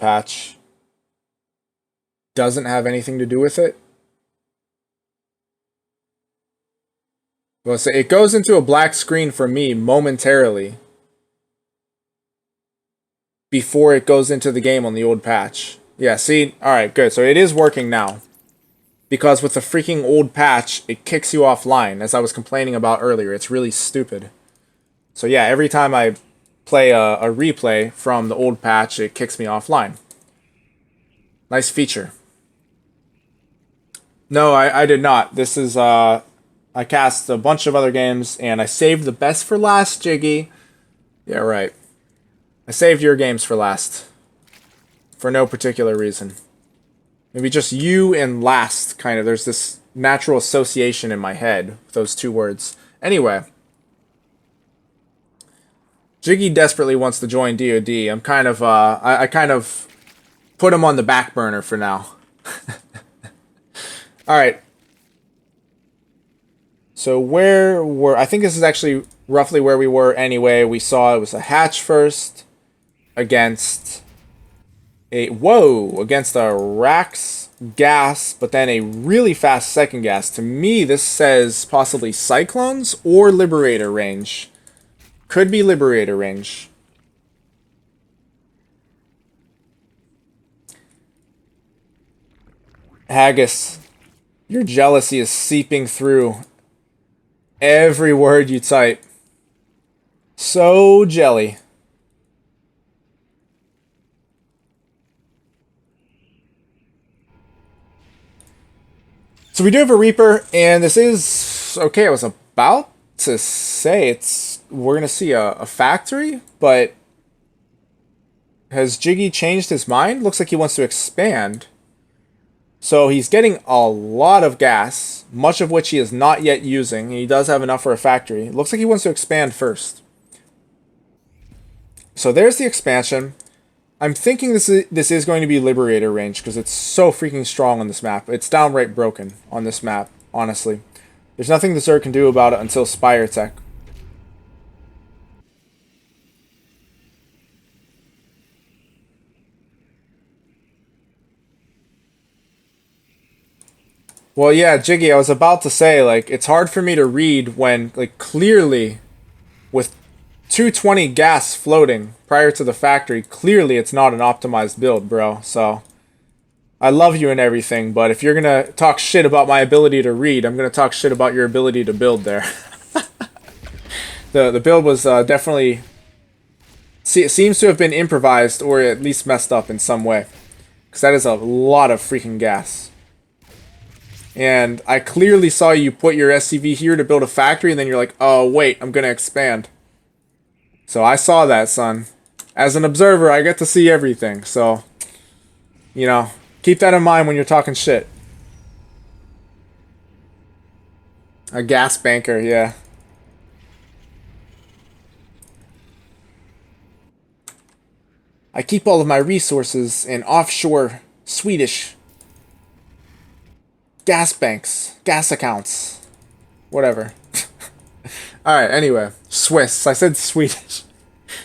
patch doesn't have anything to do with it. Well, so it goes into a black screen for me momentarily before it goes into the game on the old patch. Yeah, see? Alright, good. So it is working now. Because with the freaking old patch, it kicks you offline, as I was complaining about earlier. It's really stupid. So yeah, every time I play a replay from the old patch, it kicks me offline. Nice feature. No, I did not. This is, I cast a bunch of other games, and I saved the best for last, Jiggy. Yeah, right. I saved your games for last. For no particular reason. Maybe just you and last, kind of. There's this natural association in my head with those two words. Anyway. Jiggy desperately wants to join DoD. I'm kind of, I kind of put him on the back burner for now. Alright. So I think this is actually roughly where we were anyway. We saw it was a hatch first against against a Rax gas, but then a really fast second gas. To me, this says possibly Cyclones or Liberator range. Could be Liberator range. Haggis, your jealousy is seeping through every word you type. So jelly. So we do have a Reaper, and this is... Okay, I was about to say we're going to see a factory, but... Has Jiggy changed his mind? Looks like he wants to expand. So he's getting a lot of gas, much of which he is not yet using. He does have enough for a factory. Looks like he wants to expand first. So there's the expansion. I'm thinking this is going to be Liberator range because it's so freaking strong on this map. It's downright broken on this map, honestly. There's nothing the Zerg can do about it until Spire Tech. Well, yeah, Jiggy, I was about to say, like, it's hard for me to read when, like, clearly, with 220 gas floating prior to the factory, clearly it's not an optimized build, bro. So, I love you and everything, but if you're gonna talk shit about my ability to read, I'm gonna talk shit about your ability to build there. The build was definitely... See, it seems to have been improvised, or at least messed up in some way. Because that is a lot of freaking gas. And I clearly saw you put your SCV here to build a factory, and then you're like, oh, wait, I'm gonna expand. So I saw that, son. As an observer, I get to see everything, so... You know, keep that in mind when you're talking shit. A gas banker, yeah. I keep all of my resources in offshore Swedish gas banks, gas accounts, whatever. Alright, anyway. Swiss. I said Swedish.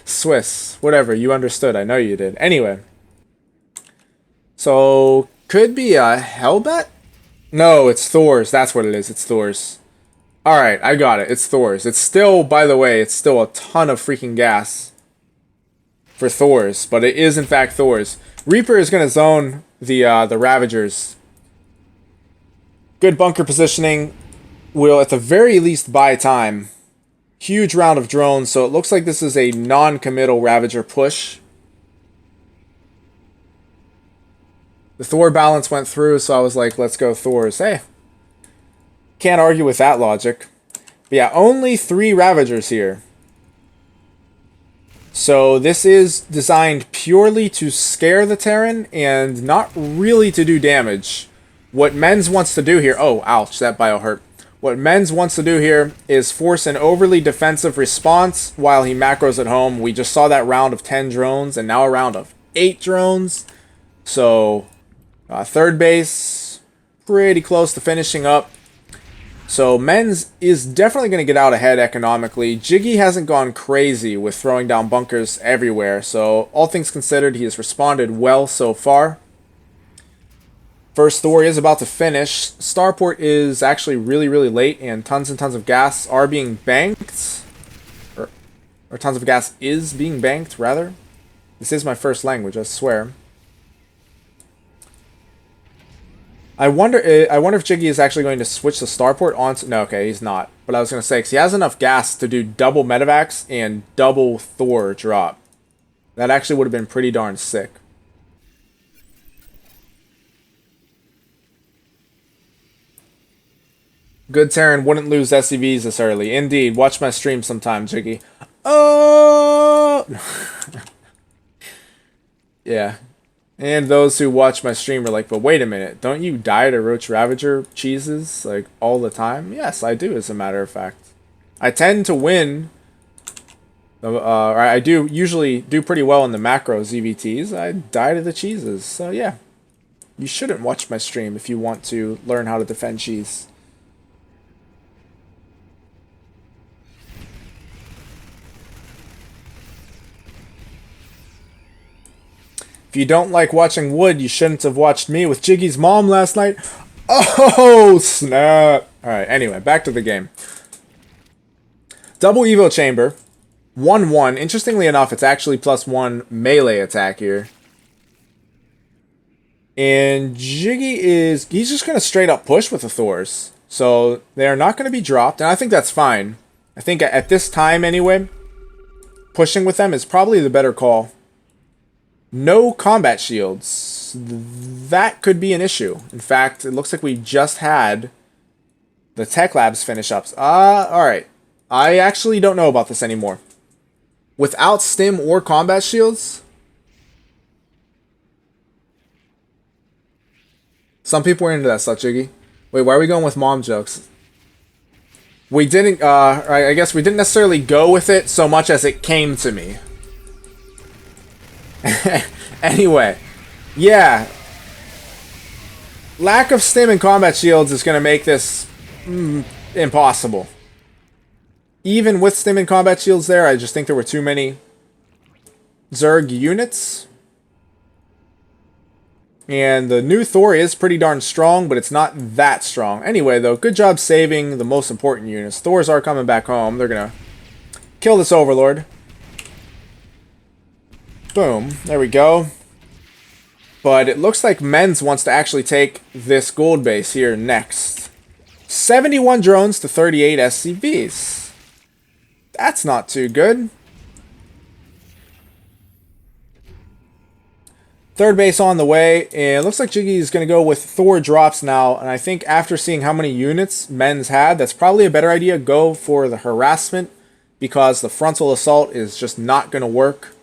Swiss. Whatever. You understood. I know you did. Anyway. So, could be a Hellbet? No, it's Thor's. That's what it is. It's Thor's. Alright, I got it. It's Thor's. It's still, by the way, it's still a ton of freaking gas for Thor's, but it is in fact Thor's. Reaper is going to zone the Ravagers. Good bunker positioning. Will at the very least buy time. Huge round of drones, so it looks like this is a non-committal Ravager push. The Thor balance went through, so I was like, let's go Thors. Hey, can't argue with that logic. But yeah, only 3 Ravagers here. So this is designed purely to scare the Terran and not really to do damage. What Menz wants to do here... Oh, ouch, that bio hurt. What Menz wants to do here is force an overly defensive response while he macros at home. We just saw that round of 10 drones and now a round of 8 drones. So, third base, pretty close to finishing up. So men's is definitely going to get out ahead economically. Jiggy hasn't gone crazy with throwing down bunkers everywhere, so all things considered, he has responded well so far. First Thor is about to finish. Starport is actually really, really late, and tons of gas are being banked. Or tons of gas is being banked, rather. This is my first language, I swear. I wonder if Jiggy is actually going to switch the starport onto... No, okay, he's not. But I was going to say, because he has enough gas to do double medevacs and double Thor drop. That actually would have been pretty darn sick. Good Terran wouldn't lose SCVs this early. Indeed, watch my stream sometime, Jiggy. Oh! Yeah. And those who watch my stream are like, but wait a minute, don't you die to Roach Ravager cheeses, like, all the time? Yes, I do, as a matter of fact. I tend to win, or I do usually do pretty well in the macro ZVTs. I die to the cheeses, so yeah. You shouldn't watch my stream if you want to learn how to defend cheese. If you don't like watching Wood, you shouldn't have watched me with Jiggy's mom last night. Oh, snap. Alright, anyway, back to the game. Double Evo Chamber. 1-1. Interestingly enough, it's actually +1 melee attack here. And Jiggy he's just going to straight up push with the Thors. So they are not going to be dropped, and I think that's fine. I think at this time anyway, pushing with them is probably the better call. No combat shields. That could be an issue. In fact, it looks like we just had the Tech Labs finish ups. Alright. I actually don't know about this anymore. Without stim or combat shields? Some people are into that stuff, Jiggy. Wait, why are we going with mom jokes? We didn't, I guess we didn't necessarily go with it so much as it came to me. Anyway, yeah. Lack of stim and combat shields is going to make this impossible. Even with stim and combat shields there, I just think there were too many Zerg units. And the new Thor is pretty darn strong, but it's not that strong. Anyway, though, good job saving the most important units. Thors are coming back home. They're going to kill this Overlord. Boom. There we go. But it looks like Men's wants to actually take this gold base here next. 71 drones to 38 SCVs. That's not too good. Third base on the way, and it looks like Jiggy is going to go with Thor drops now, and I think after seeing how many units Men's had, that's probably a better idea. Go for the harassment, because the frontal assault is just not going to work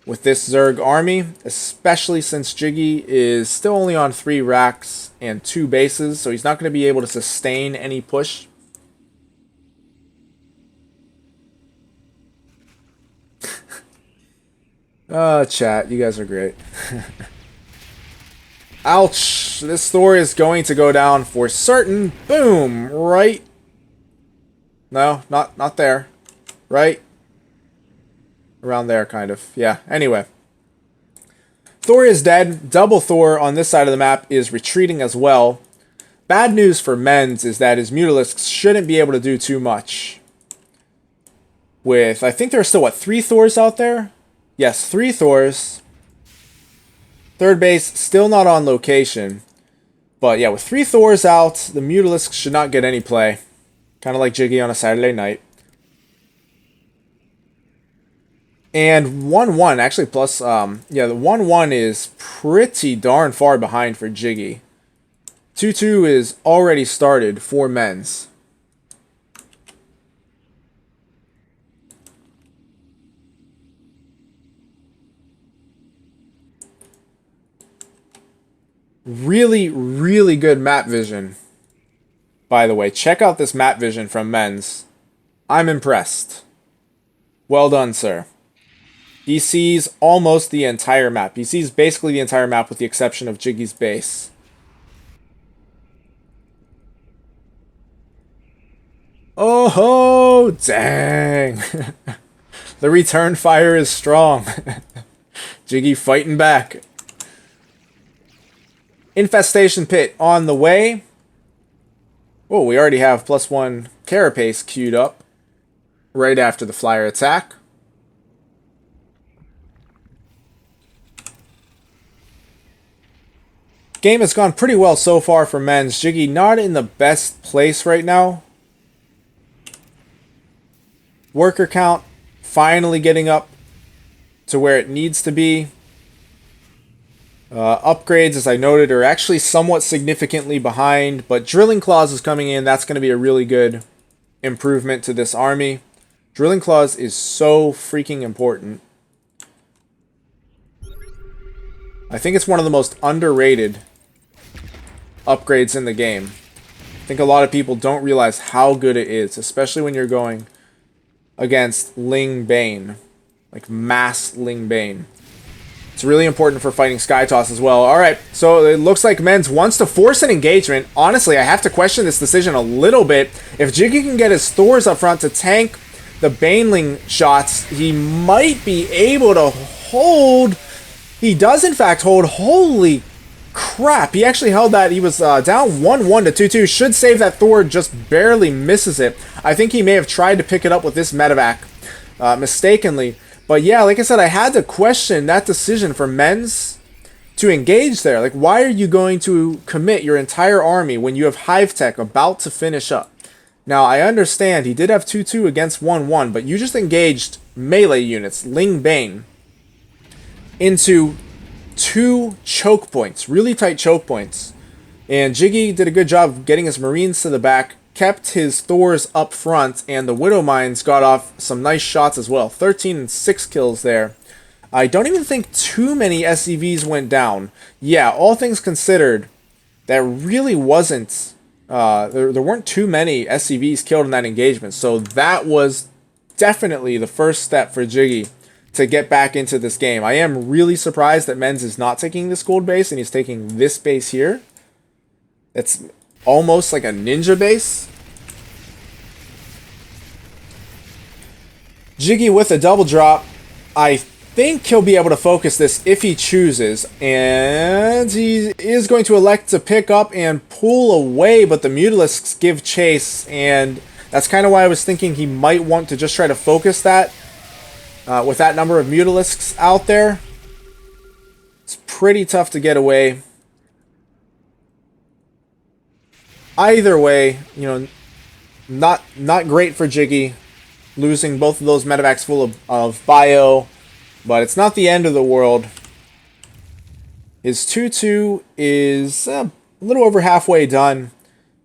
with this Zerg army, especially since Jiggy is still only on 3 racks and 2 bases, so he's not going to be able to sustain any push. Chat, you guys are great. Ouch! This Thor is going to go down for certain. Boom! Right? No, not there. Right? Around there, kind of. Yeah, anyway. Thor is dead. Double Thor on this side of the map is retreating as well. Bad news for Men's is that his Mutalisks shouldn't be able to do too much. With, I think there are still, what, 3 Thors out there? Yes, 3 Thors. Third base, still not on location. But yeah, with 3 Thors out, the Mutalisks should not get any play. Kind of like Jiggy on a Saturday night. And 1-1, actually plus, yeah, the 1-1 is pretty darn far behind for Jiggy. 2-2 is already started for Men's. Really, really good map vision. By the way, check out this map vision from Men's. I'm impressed. Well done, sir. He sees almost the entire map. He sees basically the entire map with the exception of Jiggy's base. Oh ho! Dang! The return fire is strong. Jiggy fighting back. Infestation Pit on the way. Oh, we already have +1 Carapace queued up right after the flyer attack. Game has gone pretty well so far for men's. Jiggy not in the best place right now. Worker count finally getting up to where it needs to be. Upgrades, as I noted, are actually somewhat significantly behind, but Drilling Claws is coming in. That's going to be a really good improvement to this army. Drilling Claws is so freaking important. I think it's one of the most underrated upgrades in the game. I think a lot of people don't realize how good it is, especially when you're going against Ling Bane, like mass Ling Bane. It's really important for fighting Sky Toss as well. Alright, so it looks like men's wants to force an engagement. Honestly, I have to question this decision a little bit. If Jiggy can get his Thors up front to tank the Baneling shots, he might be able to hold. He does in fact hold. Holy crap, he actually held that. He was down 1-1 to 2-2. Should save that Thor, just barely misses it. I think he may have tried to pick it up with this medevac mistakenly. But yeah, like I said, I had to question that decision for men's to engage there. Like, why are you going to commit your entire army when you have Hive Tech about to finish up? Now, I understand he did have 2-2 against 1-1, but you just engaged melee units, Ling Bane, into 2 choke points, really tight choke points. And Jiggy did a good job of getting his Marines to the back, kept his Thors up front, and the Widow Mines got off some nice shots as well. 13 and 6 kills there. I don't even think too many SCVs went down. Yeah, all things considered, that really wasn't... there weren't too many SCVs killed in that engagement, so that was definitely the first step for Jiggy to get back into this game. I am really surprised that Men's is not taking this gold base, and he's taking this base here. It's almost like a ninja base. Jiggy with a double drop. I think he'll be able to focus this if he chooses. And he is going to elect to pick up and pull away, but the Mutalisks give chase. And that's kind of why I was thinking he might want to just try to focus that with that number of Mutalisks out there. It's pretty tough to get away. Either way, you know, not great for Jiggy, losing both of those medevacs full of bio, but it's not the end of the world. His 2-2 is a little over halfway done,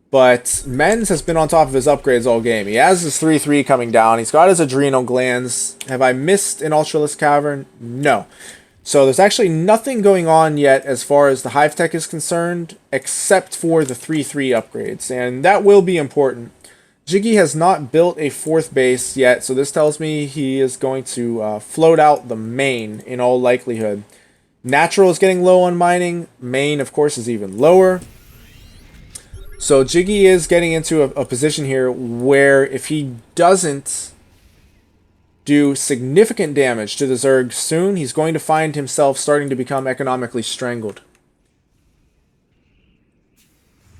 but Men's has been on top of his upgrades all game. He has his 3-3 coming down. He's got his adrenal glands. Have I missed an Ultralisk Cavern? No. So there's actually nothing going on yet as far as the Hive Tech is concerned, except for the 3-3 upgrades, and that will be important. Jiggy has not built a 4th base yet, so this tells me he is going to float out the main in all likelihood. Natural is getting low on mining. Main, of course, is even lower. So Jiggy is getting into a position here where if he doesn't do significant damage to the Zerg soon, he's going to find himself starting to become economically strangled.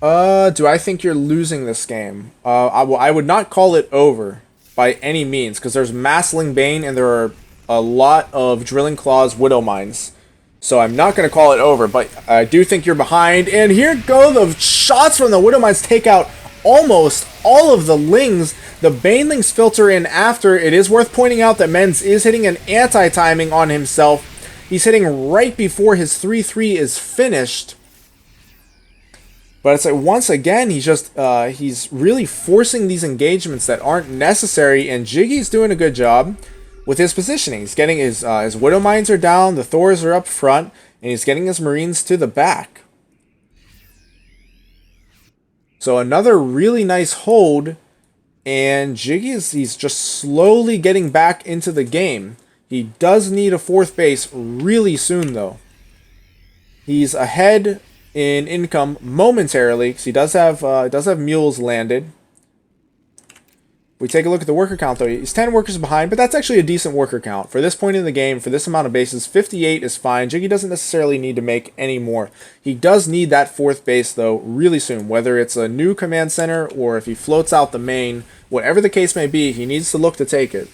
Do I think you're losing this game? I would not call it over by any means, because there's mass Ling Bane and there are a lot of Drilling Claws Widow Mines. So I'm not going to call it over, but I do think you're behind. And here go the shots from the Widow Mines, take out almost all of the Lings. The Banelings filter in after. It is worth pointing out that Men's is hitting an anti-timing on himself. He's hitting right before his 3-3 is finished. But it's like, once again, he's really forcing these engagements that aren't necessary, and Jiggy's doing a good job with his positioning. He's getting his Widow Mines are down, the Thors are up front, and he's getting his Marines to the back. So another really nice hold, and Jiggy he's just slowly getting back into the game. He does need a 4th base really soon, though. He's ahead in income momentarily, because he does have mules landed. We take a look at the worker count, though. He's 10 workers behind, but that's actually a decent worker count. For this point in the game, for this amount of bases, 58 is fine. Jiggy doesn't necessarily need to make any more. He does need that 4th base, though, really soon. Whether it's a new command center or if he floats out the main, whatever the case may be, he needs to look to take it.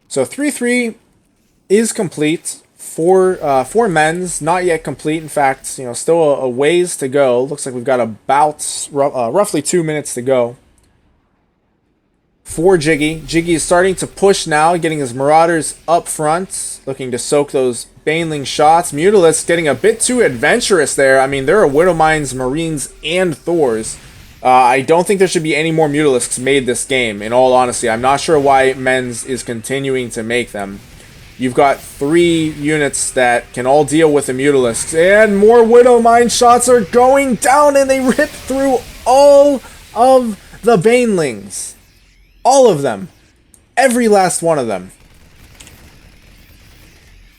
So 3-3 is complete. Four men's, not yet complete. In fact, still a ways to go. Looks like we've got about roughly 2 minutes to go. For Jiggy. Jiggy is starting to push now, getting his Marauders up front, looking to soak those Baneling shots. Mutalisks getting a bit too adventurous there. I mean, there are Widowmines, Marines, and Thors. I don't think there should be any more Mutalisks made this game, in all honesty. I'm not sure why Men's is continuing to make them. You've got 3 units that can all deal with the Mutalisks, and more Widowmine shots are going down, and they rip through all of the Banelings. All of them. Every last one of them.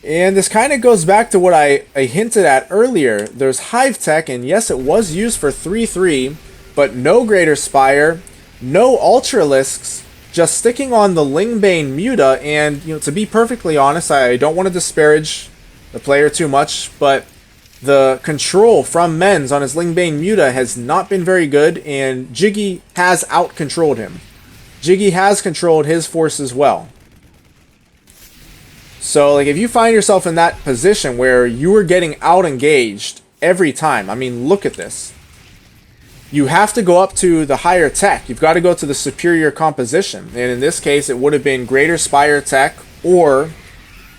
And this kind of goes back to what I hinted at earlier. There's Hive Tech, and yes, it was used for 3-3, but no Greater Spire, no Ultralisks, just sticking on the Lingbane Muta. And to be perfectly honest, I don't want to disparage the player too much, but the control from Men's on his Lingbane Muta has not been very good, and Jiggy has out-controlled him. Jiggy has controlled his force as well. So, like, if you find yourself in that position where you are getting out-engaged every time, I mean, look at this. You have to go up to the higher tech. You've got to go to the superior composition. And in this case, it would have been Greater Spire Tech or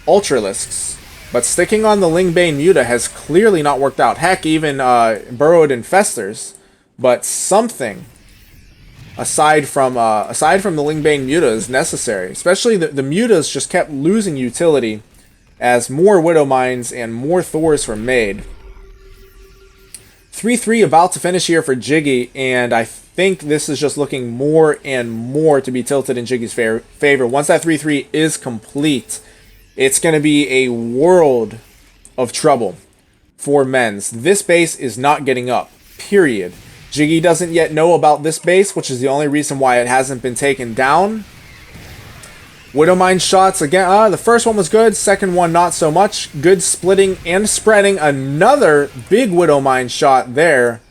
Ultralisks. But sticking on the Lingbane Muta has clearly not worked out. Heck, even Burrowed Infestors. But something aside from the Lingbane Muta is necessary. Especially the Mutas just kept losing utility as more Widowmines and more Thors were made. 3-3 about to finish here for Jiggy, and I think this is just looking more and more to be tilted in Jiggy's favor. Once that 3-3 is complete, it's going to be a world of trouble for Men's. This base is not getting up, period. Jiggy doesn't yet know about this base, which is the only reason why it hasn't been taken down. Widowmine shots again. The first one was good. Second one, not so much. Good splitting and spreading. Another big Widowmine shot there.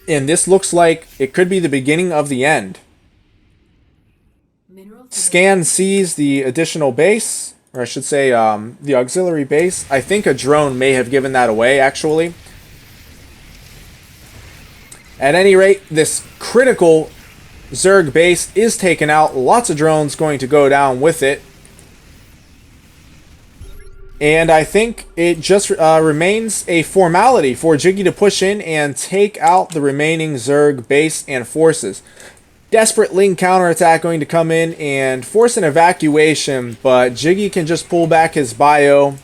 And this looks like it could be the beginning of the end. Scan sees the additional base, or I should say the auxiliary base. I think a drone may have given that away, actually. At any rate, this critical Zerg base is taken out. Lots of drones going to go down with it. And I think it just remains a formality for Jiggy to push in and take out the remaining Zerg base and forces. Desperate Ling counterattack going to come in and force an evacuation, but Jiggy can just pull back his bio.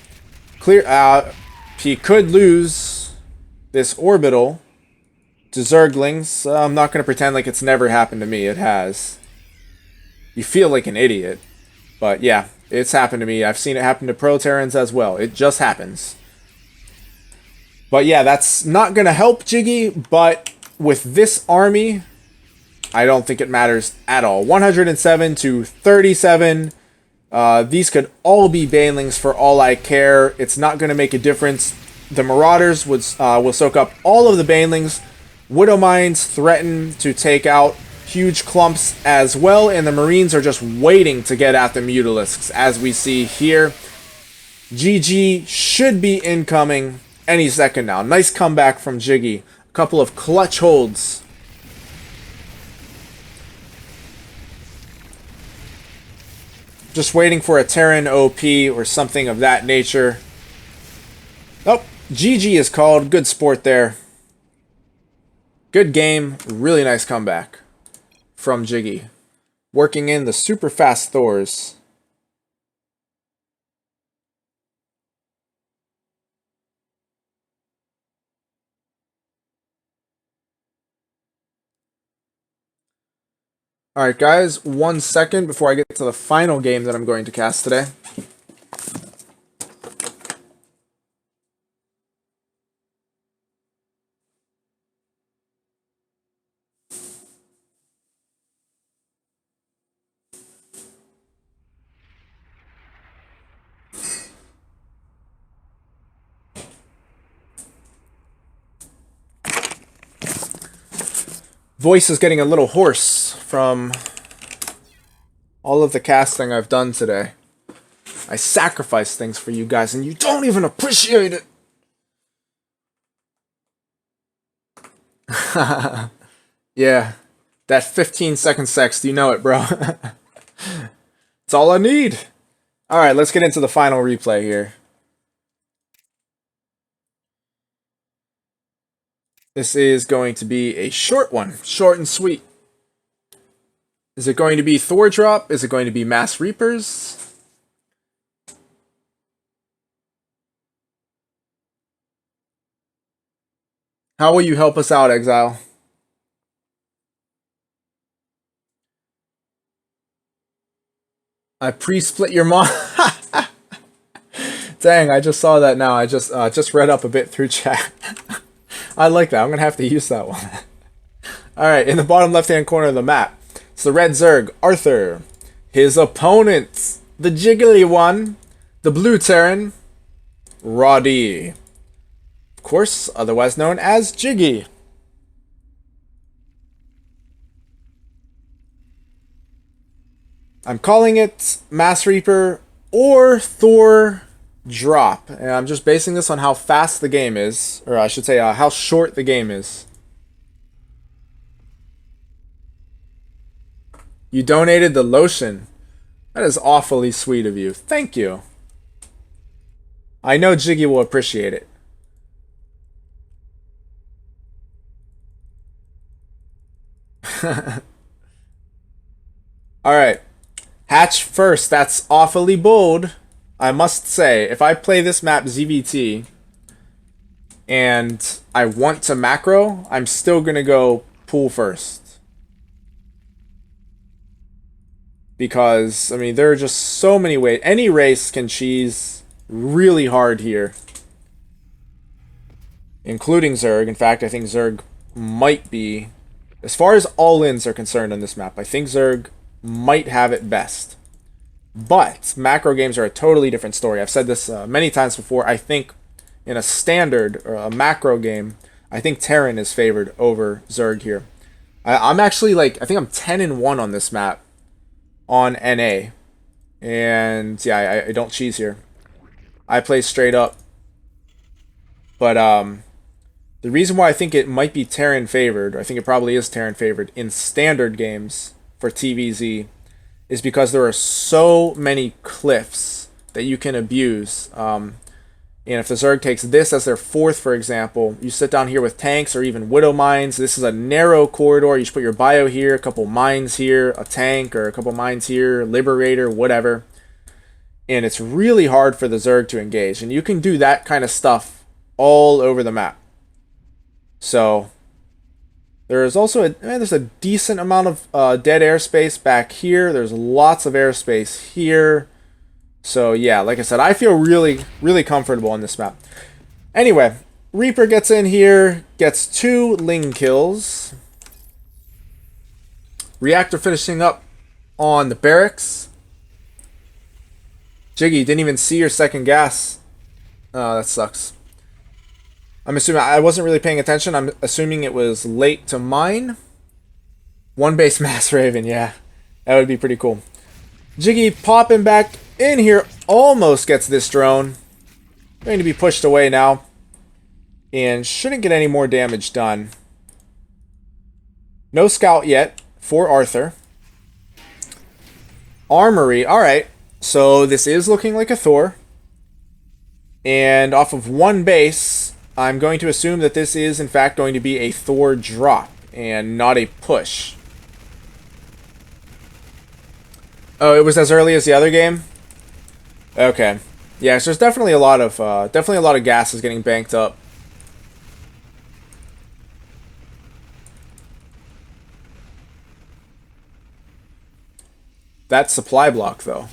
He could lose this orbital to Zerglings. I'm not going to pretend like it's never happened to me. It has. You feel like an idiot. But yeah, it's happened to me. I've seen it happen to Pro Terrans as well. It just happens. But yeah, that's not going to help Jiggy. But with this army, I don't think it matters at all. 107 to 37. These could all be Banelings for all I care. It's not going to make a difference. The Marauders will soak up all of the Banelings. Widowmines threaten to take out huge clumps as well, and the Marines are just waiting to get at the Mutalisks, as we see here. GG should be incoming any second now. Nice comeback from Jiggy. A couple of clutch holds. Just waiting for a Terran OP or something of that nature. Oh, GG is called. Good sport there. Good game. Really nice comeback from Jiggy. Working in the super fast Thors. Alright guys, 1 second before I get to the final game that I'm going to cast today. Voice is getting a little hoarse from all of the casting I've done today. I sacrifice things for you guys and you don't even appreciate it. Yeah, that 15-second sex, you know it, bro. It's all I need. Alright, let's get into the final replay here. This is going to be a short one, short and sweet. Is it going to be Thor drop? Is it going to be Mass Reapers? How will you help us out, Exile? I pre-split your mom. Dang, I just saw that now. I just read up a bit through chat. I like that. I'm going to have to use that one. Alright, in the bottom left-hand corner of the map, it's the red Zerg, Arthur. His opponent, the jiggly one, the blue Terran, Roddy. Of course, otherwise known as Jiggy. I'm calling it Mass Reaper or Thor drop. And I'm just basing this on how fast the game is. Or I should say, how short the game is. You donated the lotion. That is awfully sweet of you. Thank you. I know Jiggy will appreciate it. Alright. Hatch first. That's awfully bold. I must say, if I play this map ZVT and I want to macro, I'm still going to go pool first. Because, I mean, there are just so many ways. Any race can cheese really hard here. Including Zerg. In fact, I think Zerg might be... As far as all-ins are concerned on this map, I think Zerg might have it best. But macro games are a totally different story. I've said this many times before. I think in a standard or a macro game, I think Terran is favored over Zerg here. I'm actually like, I think I'm 10-1 on this map on NA. And yeah, I don't cheese here. I play straight up. But the reason why I think it might be Terran favored, or I think it probably is Terran favored in standard games for TVZ, is because there are so many cliffs that you can abuse. And if the Zerg takes this as their fourth, for example, you sit down here with tanks or even Widow Mines. This is a narrow corridor. You should put your bio here, a couple mines here, a tank, or a couple mines here, Liberator, whatever. And it's really hard for the Zerg to engage. And you can do that kind of stuff all over the map. So there's also there's a decent amount of dead airspace back here. There's lots of airspace here. So yeah, like I said, I feel really, really comfortable on this map. Anyway, Reaper gets in here, gets 2 Ling kills. Reactor finishing up on the barracks. Jiggy, didn't even see your second gas. Oh, that sucks. I'm assuming, I wasn't really paying attention. I'm assuming it was late to mine. 1 base Mass Raven, yeah. That would be pretty cool. Jiggy popping back in here. Almost gets this drone. Going to be pushed away now. And shouldn't get any more damage done. No scout yet for Arthur. Armory, alright. So this is looking like a Thor. And off of 1 base, I'm going to assume that this is, in fact, going to be a Thor drop and not a push. Oh, it was as early as the other game? Okay. Yeah, so there's definitely a lot of gases getting banked up. that supply block, though.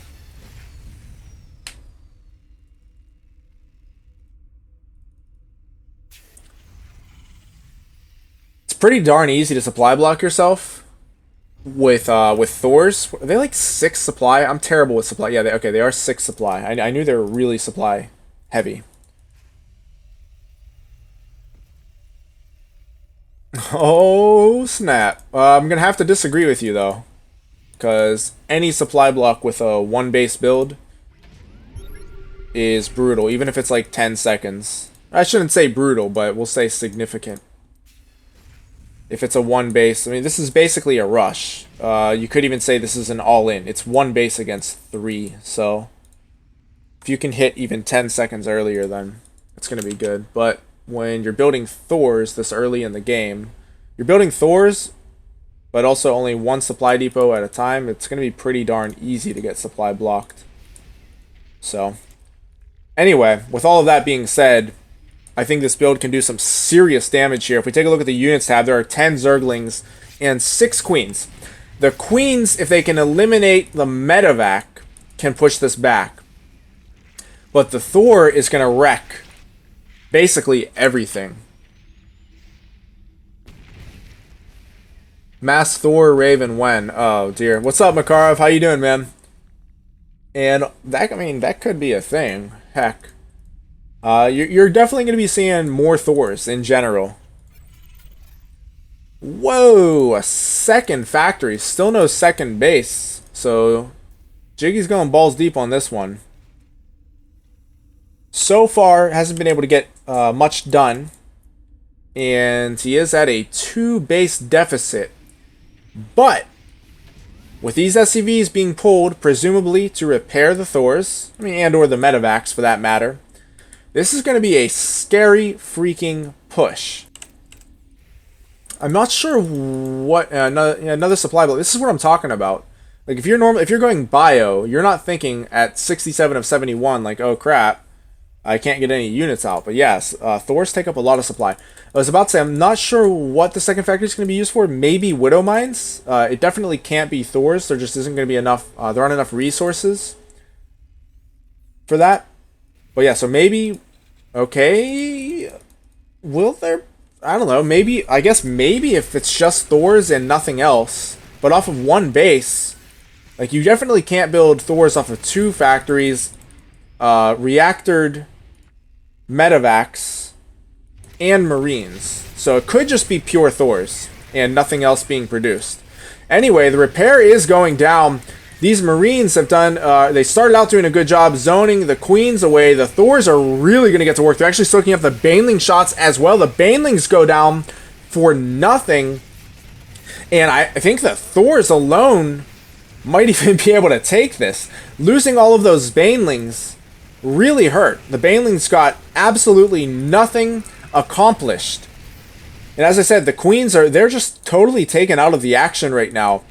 It's pretty darn easy to supply block yourself with Thors. Are they like 6 supply? I'm terrible with supply. Yeah, they are 6 supply. I knew they were really supply heavy. Oh, snap. I'm going to have to disagree with you, though. Because any supply block with a 1 base build is brutal, even if it's like 10 seconds. I shouldn't say brutal, but we'll say significant. If it's a 1 base, I mean, this is basically a rush. You could even say this is an all-in. It's 1 base against 3, so if you can hit even 10 seconds earlier, then it's going to be good. But when you're building Thors this early in the game, you're building Thors, but also only 1 supply depot at a time, it's going to be pretty darn easy to get supply blocked. So, anyway, with all of that being said, I think this build can do some serious damage here. If we take a look at the units tab, there are 10 Zerglings and 6 Queens. The Queens, if they can eliminate the Medevac, can push this back. But the Thor is going to wreck basically everything. Mass Thor, Raven, when? Oh dear. What's up, Makarov? How you doing, man? And that, I mean, that could be a thing. Heck. You're definitely going to be seeing more Thors in general. Whoa, a second factory. Still no second base. So, Jiggy's going balls deep on this one. So far, hasn't been able to get much done. And he is at a 2 base deficit. But, with these SCVs being pulled, presumably to repair the Thors, I mean, and or the Medevacs for that matter, this is going to be a scary freaking push. I'm not sure what another supply block. This is what I'm talking about. Like if you're going bio, you're not thinking at 67 of 71 like, oh crap, I can't get any units out. But yes, Thors take up a lot of supply. I was about to say I'm not sure what the second factory is going to be used for. Maybe Widow Mines. It definitely can't be Thors. There just isn't going to be enough. There aren't enough resources for that. But yeah, so maybe, okay, will there, I don't know, maybe, I guess maybe if it's just Thors and nothing else, but off of 1 base, like you definitely can't build Thors off of 2 factories, reactored Medevacs, and Marines. So it could just be pure Thors and nothing else being produced. Anyway, the repair is going down. These Marines have done, they started out doing a good job zoning the Queens away. The Thors are really going to get to work. They're actually soaking up the Baneling shots as well. The Banelings go down for nothing. And I think the Thors alone might even be able to take this. Losing all of those Banelings really hurt. The Banelings got absolutely nothing accomplished. And as I said, the Queens they're just totally taken out of the action right now.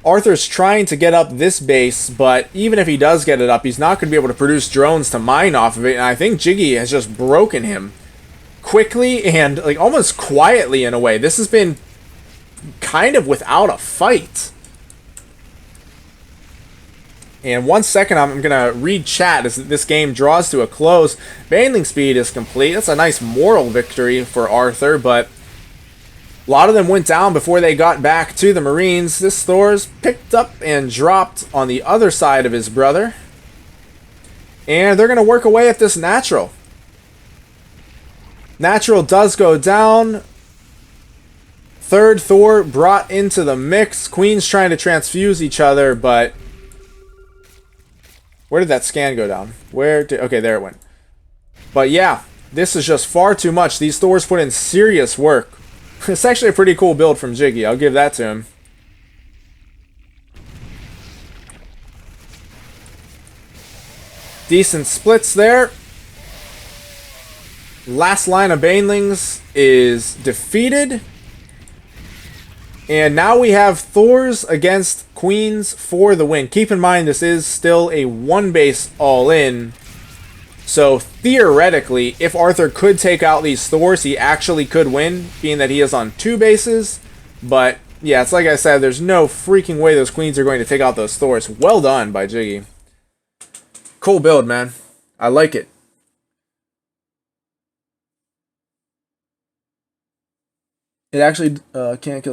Arthur's trying to get up this base, but even if he does get it up, he's not going to be able to produce drones to mine off of it. And I think Jiggy has just broken him quickly and like almost quietly in a way. This has been kind of without a fight. And 1 second, I'm going to read chat as this game draws to a close. Baneling speed is complete. That's a nice moral victory for Arthur, but a lot of them went down before they got back to the Marines. This Thor's picked up and dropped on the other side of his brother. And they're going to work away at this Natural. Natural does go down. Third Thor brought into the mix. Queen's trying to transfuse each other, but where did that scan go down? Okay, there it went. But yeah, this is just far too much. These Thors put in serious work. It's actually a pretty cool build from Jiggy. I'll give that to him. Decent splits there. Last line of Banelings is defeated. And now we have Thors against Queens for the win. Keep in mind, this is still a 1 base all-in. So, theoretically, if Arthur could take out these Thors, he actually could win, being that he is on 2 bases. But Yeah, it's like I said, there's no freaking way those queens are going to take out those Thors. Well done by Jiggy. Cool build, man. I like it. It actually can't kill